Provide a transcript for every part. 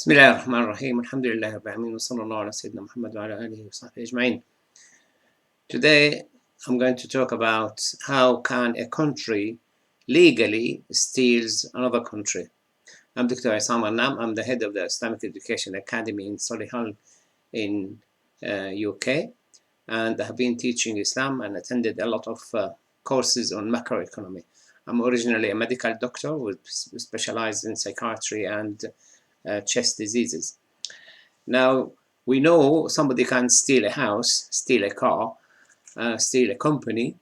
بسم الله الرحمن الرحيم الحمد لله رب العالمين وصلى الله على سيدنا محمد وعلى آله وصحبه أجمعين. Today I'm going to talk about how can a country legally steals another country. I'm Dr. Issam Ghannam. I'm the head of the Islamic Education Academy in Solihull in UK, and I have been teaching Islam and attended a lot of courses on macroeconomy. I'm originally a medical doctor specialized in psychiatry and chest diseases. Now, we know somebody can steal a house, steal a car, steal a company.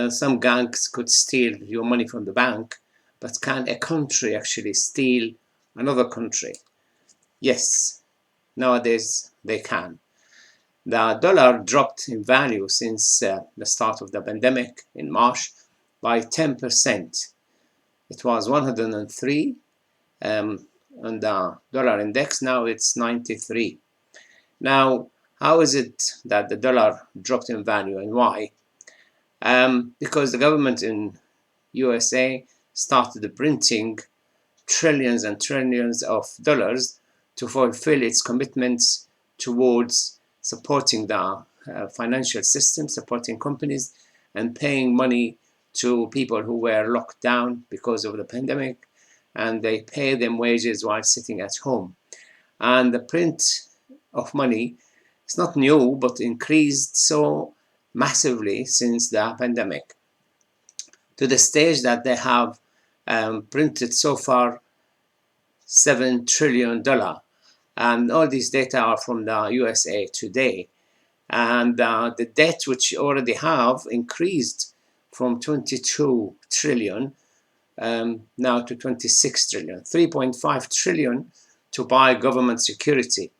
Some gangs could steal your money from the bank, but can a country actually steal another country? Yes, nowadays they can. The dollar dropped in value since the start of the pandemic in March by 10%. It was 103 on the dollar index. Now it's 93. Now, how is it that the dollar dropped in value and why? Because the government in USA started printing trillions and trillions of dollars to fulfill its commitments towards supporting the financial system, supporting companies, and paying money to people who were locked down because of the pandemic, and they pay them wages while sitting at home. And the print of money is not new, but increased so massively since the pandemic, to the stage that they have printed so far $7 trillion. And all these data are from the USA Today. And the debt which you already have increased from 22 trillion now to 26 trillion, 3.5 trillion to buy government security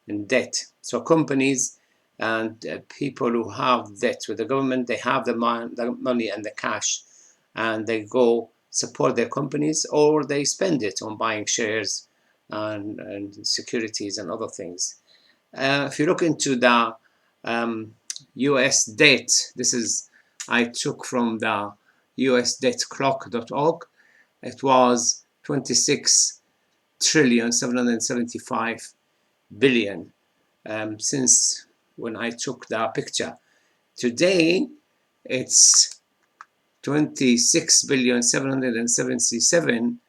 in debt. So companies and people who have debt with the government, they have the money and the cash, and they go support their companies, or they spend it on buying shares and securities and other things. If you look into the US debt, this is I took from the usdebtclock.org. It was 26 trillion 775 billion since when I took the picture. Today it's 26 billion 777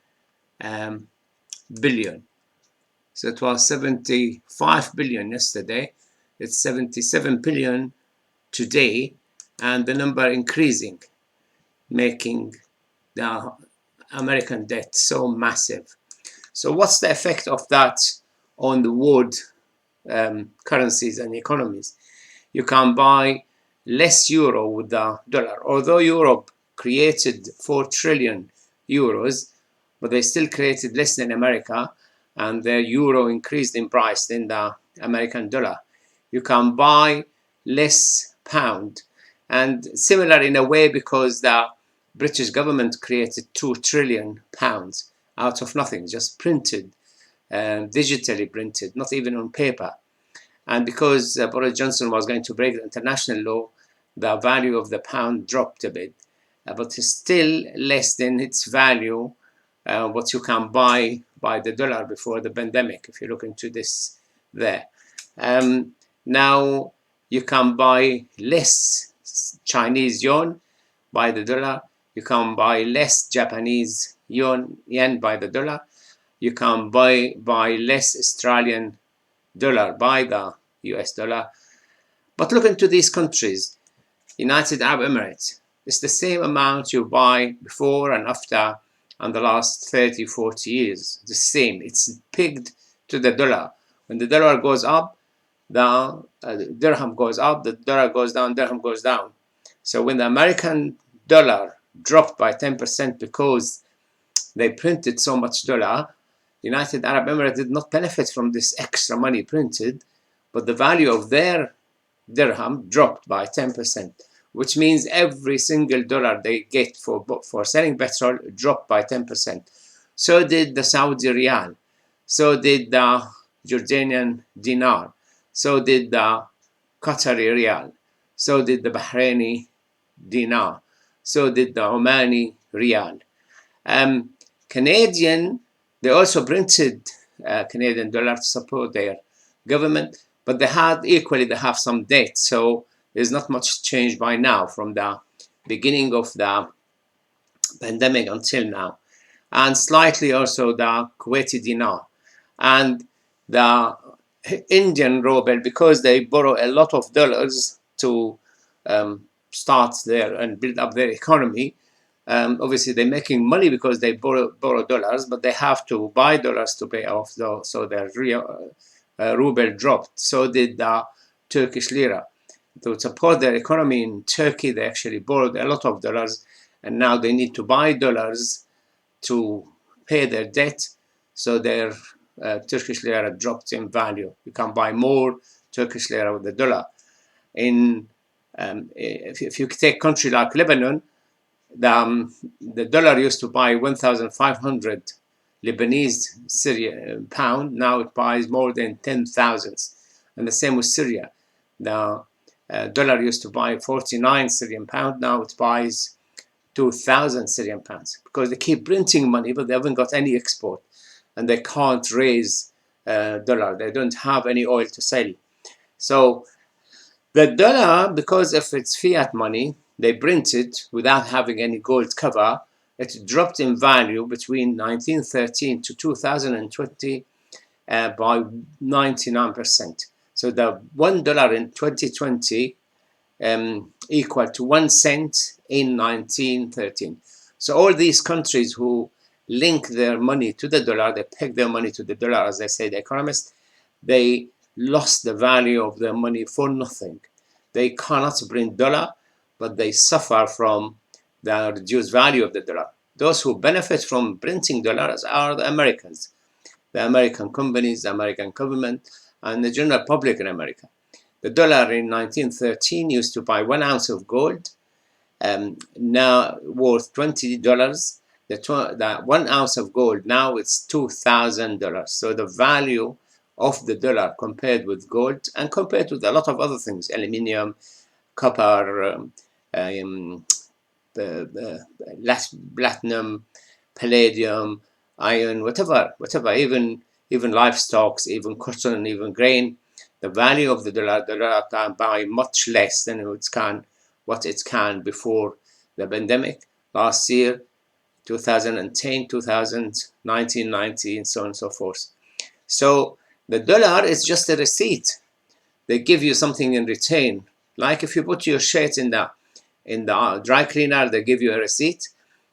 billion. So it was 75 billion yesterday. It's 77 billion today, and the number increasing, making the American debt so massive. So what's the effect of that on the world currencies and economies? You can buy less euro with the dollar. Although Europe created 4 trillion euros, but they still created less than America, and their euro increased in price than the American dollar. You can buy less pound, and similar in a way because the British government created 2 trillion pounds out of nothing, just printed, digitally printed, not even on paper. And because Boris Johnson was going to break the international law, the value of the pound dropped a bit, but it's still less than its value, what you can buy by the dollar before the pandemic, if you look into this there. Now you can buy less Chinese yuan by the dollar. You can buy less Japanese yen by the dollar. You can buy less Australian dollar by the US dollar. But look into these countries. United Arab Emirates, it's the same amount you buy before and after and the last 30, 40 years. The same. It's pegged to the dollar. When the dollar goes up, the dirham goes up, the dollar goes down, dirham goes down. So when the American dollar dropped by 10% because they printed so much dollar, United Arab Emirates did not benefit from this extra money printed, but the value of their dirham dropped by 10%, which means every single dollar they get for selling petrol dropped by 10%. So did the Saudi riyal, so did the Jordanian dinar, so did the Qatari riyal, so did the Bahraini dinar, so did the Omani riyal. Canadian, they also printed Canadian dollar to support their government, but they have some debt, so there's not much change by now from the beginning of the pandemic until now. And slightly also the Kuwaiti dinar and the Indian ruble, because they borrow a lot of dollars to start there and build up their economy. Obviously, they're making money because they borrow dollars, but they have to buy dollars to pay off those, so their real ruble dropped. So did the Turkish lira. To support their economy in Turkey, they actually borrowed a lot of dollars, and now they need to buy dollars to pay their debt, so their Turkish lira dropped in value. You can buy more Turkish lira with the dollar. If you take a country like Lebanon, the dollar used to buy 1,500 Lebanese pound. Now it buys more than 10,000. And the same with Syria. The dollar used to buy 49 Syrian pound. Now it buys 2,000 Syrian pounds, because they keep printing money, but they haven't got any export, and they can't raise dollar. They don't have any oil to sell. So the dollar, because of its fiat money, they print it without having any gold cover. It dropped in value between 1913 to 2020 by 99%. So the $1 in 2020 equal to 1 cent in 1913. So all these countries who link their money to the dollar, they peg their money to the dollar, as they say, the economists, they lost the value of their money for nothing. They cannot print dollar, but they suffer from the reduced value of the dollar. Those who benefit from printing dollars are the Americans, the American companies, the American government, and the general public in America. The dollar in 1913 used to buy 1 ounce of gold, now worth $20. The 1 ounce of gold now it's $2,000. So the value of the dollar compared with gold and compared with a lot of other things, aluminium, copper, platinum, palladium, iron, whatever, even livestock, even cotton, even grain, the value of the dollar can buy much less than what it can before the pandemic last year, 2010, 2019, 90, and so on and so forth. So the dollar is just a receipt. They give you something in return. Like if you put your shirt in the dry cleaner, they give you a receipt,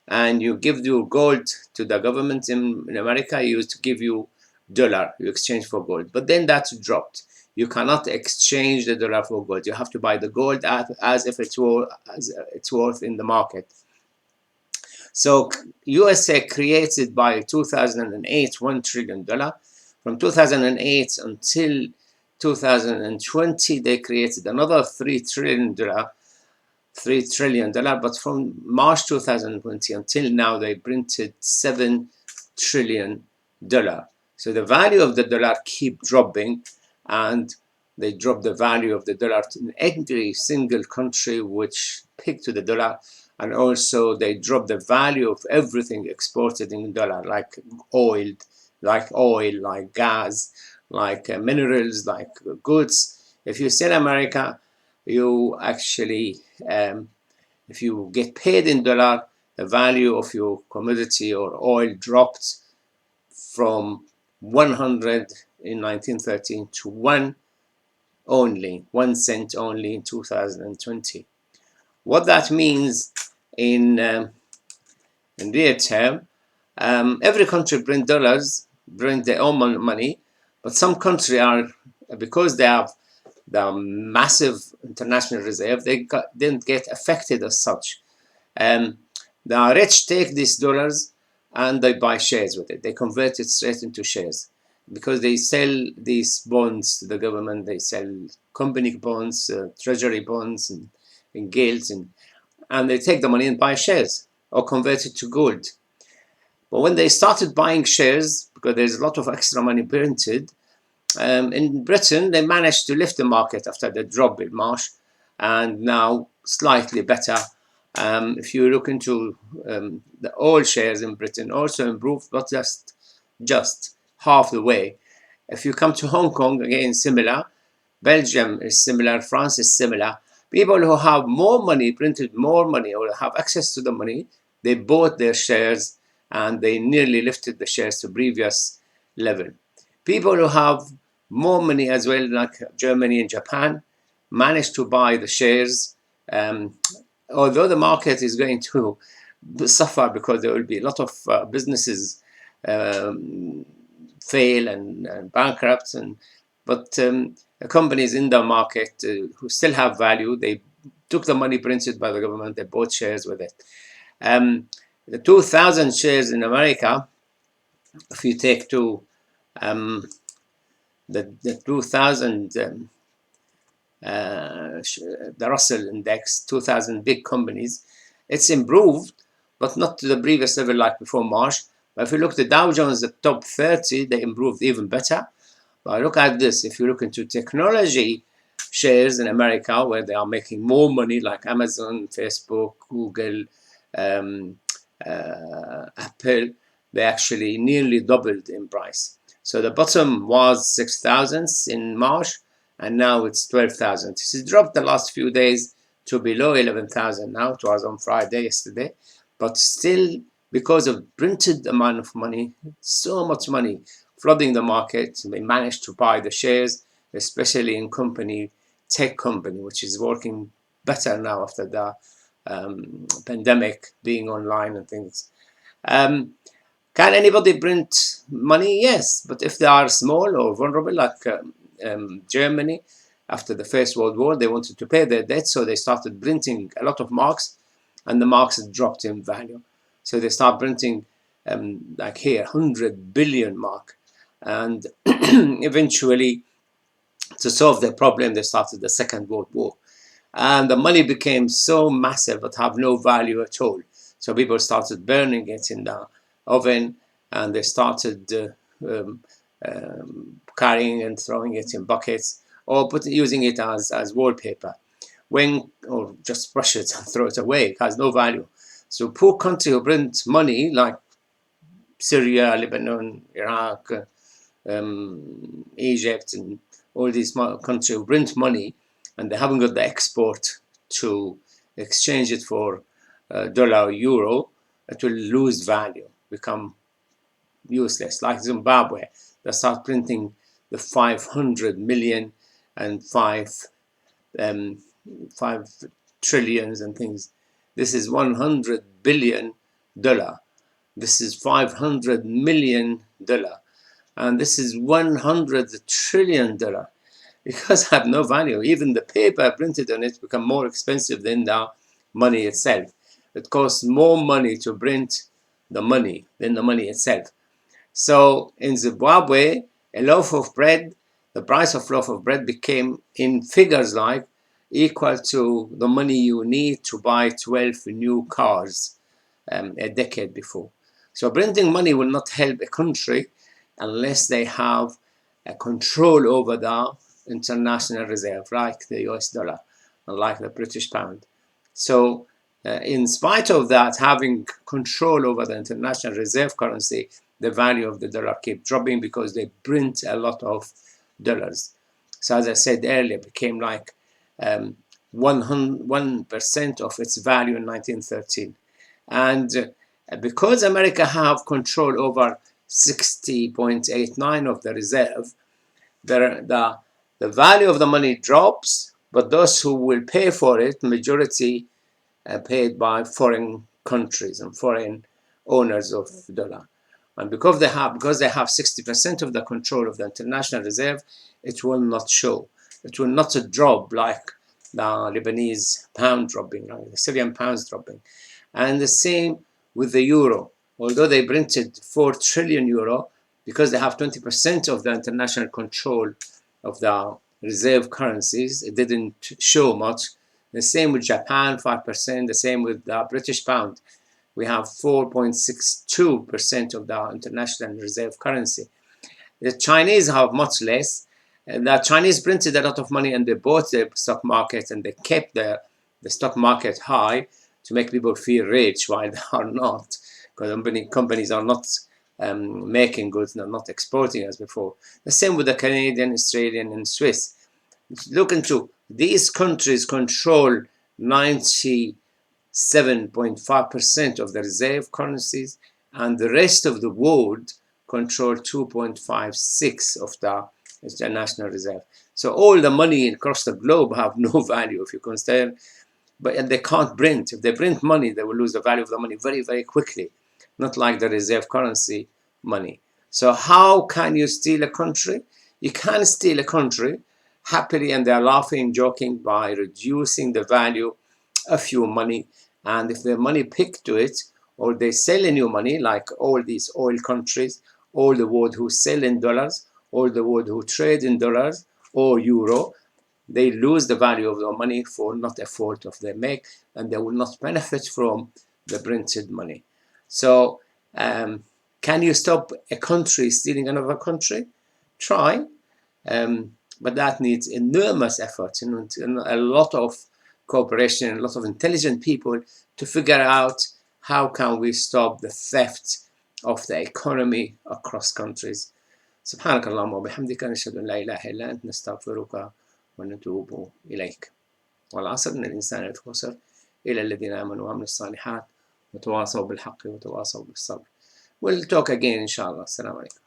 and you give your gold to the government in America. You used to give you dollar, you exchange for gold, but then that's dropped. You cannot exchange the dollar for gold. You have to buy the gold as if it's worth in the market. So USA created by 2008 $1 trillion. From 2008 until 2020, they created another $3 trillion. But from March 2020 until now, they printed $7 trillion. So the value of the dollar keep dropping, and they drop the value of the dollar in every single country which pick to the dollar, and also they drop the value of everything exported in dollar, like oil, like gas, like minerals, like goods. If you sell America, you actually, if you get paid in dollar, the value of your commodity or oil dropped from 100 in 1913 to 1 cent only in 2020. What that means in real term, every country print dollars, print their own money, but some countries are, because they have the massive international reserve, they didn't get affected as such. The rich take these dollars and they buy shares with it. They convert it straight into shares, because they sell these bonds to the government. They sell company bonds, treasury bonds, and gilts, and they take the money and buy shares or convert it to gold. But when they started buying shares, because there's a lot of extra money printed, in Britain, they managed to lift the market after the drop in March, and now slightly better. If you look into the oil shares in Britain, also improved, but just half the way. If you come to Hong Kong, again, similar. Belgium is similar. France is similar. People who have more money, printed more money, or have access to the money, they bought their shares and they nearly lifted the shares to previous level. People who have more money as well, like Germany and Japan, managed to buy the shares. Although the market is going to suffer because there will be a lot of businesses fail and bankrupt, but companies in the market who still have value, they took the money printed by the government, they bought shares with it. The 2,000 shares in America, if you take the 2,000, the Russell Index, 2,000 big companies, it's improved, but not to the previous level like before March. But if you look at the Dow Jones, the top 30, they improved even better. But look at this. If you look into technology shares in America, where they are making more money, like Amazon, Facebook, Google, Apple, they actually nearly doubled in price. So the bottom was 6,000 in March, and now it's 12,000. It's dropped the last few days to below 11,000 now. It was on Friday, yesterday. But still, because of printed amount of money, so much money flooding the market, they managed to buy the shares, especially in tech company, which is working better now after the pandemic, being online and things. Can anybody print money? Yes, but if they are small or vulnerable, like Germany, after the First World War, they wanted to pay their debt, so they started printing a lot of marks, and the marks dropped in value. So they start printing, like here, 100 billion mark. And eventually, to solve their problem, they started the Second World War. And the money became so massive but have no value at all. So people started burning it in the oven, and they started carrying and throwing it in buckets, or using it as wallpaper, or just brush it and throw it away. It has no value. So poor country who print money, like Syria, Lebanon, Iraq, Egypt, and all these countries who print money, and they haven't got the export to exchange it for dollar or euro, it will lose value, become useless. Like Zimbabwe, they start printing the 500 million and 5 trillions and things. This is $100 billion. This is $500 million. And this is $100 trillion. Because have no value. Even the paper printed on it become more expensive than the money itself. It costs more money to print the money than the money itself. So in Zimbabwe, a loaf of bread, the price of loaf of bread became, in figures like, equal to the money you need to buy 12 new cars a decade before. So printing money will not help a country unless they have a control over the international reserve, like the US dollar and like the British pound. So in spite of that, having control over the international reserve currency, the value of the dollar kept dropping because they print a lot of dollars. So as I said earlier, it became like 1% of its value in 1913. And because America have control over 60.89 of the reserve, the value of the money drops, but those who will pay for it, majority paid by foreign countries and foreign owners of dollar. And because they have 60% of the control of the international reserve, it will not show. It will not drop like the Lebanese pound dropping, like the Syrian pounds dropping. And the same with the euro. Although they printed 4 trillion euro, because they have 20% of the international control of the reserve currencies, it didn't show much. The same with Japan, 5%. The same with the British pound. We have 4.62% of the international reserve currency. The Chinese have much less. The Chinese printed a lot of money and they bought the stock market and they kept the stock market high to make people feel rich while they are not, because companies are not making goods, not exporting as before. The same with the Canadian, Australian, and Swiss. Look into these countries control 97.5% of the reserve currencies, and the rest of the world control 2.56 of the national reserve. So all the money across the globe have no value if you consider, but they can't print. If they print money, they will lose the value of the money very, very quickly, not like the reserve currency money. So how can you steal a country? You can steal a country happily, and they're laughing, joking, by reducing the value of your money. And if the money pick to it, or they sell in your money, like all these oil countries, all the world who sell in dollars, all the world who trade in dollars or euro, they lose the value of their money for not a fault of their make, and they will not benefit from the printed money. So can you stop a country stealing another country? Try, but that needs enormous effort and a lot of cooperation, a lot of intelligent people to figure out how can we stop the theft of the economy across countries. سبحانك اللهم وبحمدك نشهد أن لا إله إلا أنت نستغفرك ونتوب إليك. والعصر إن الإنسان لفي خسر إلا الذين آمنوا وعملوا الصالحات وتواصوا بالحق وتواصوا بالصبر. We'll talk again إن شاء الله. السلام عليكم.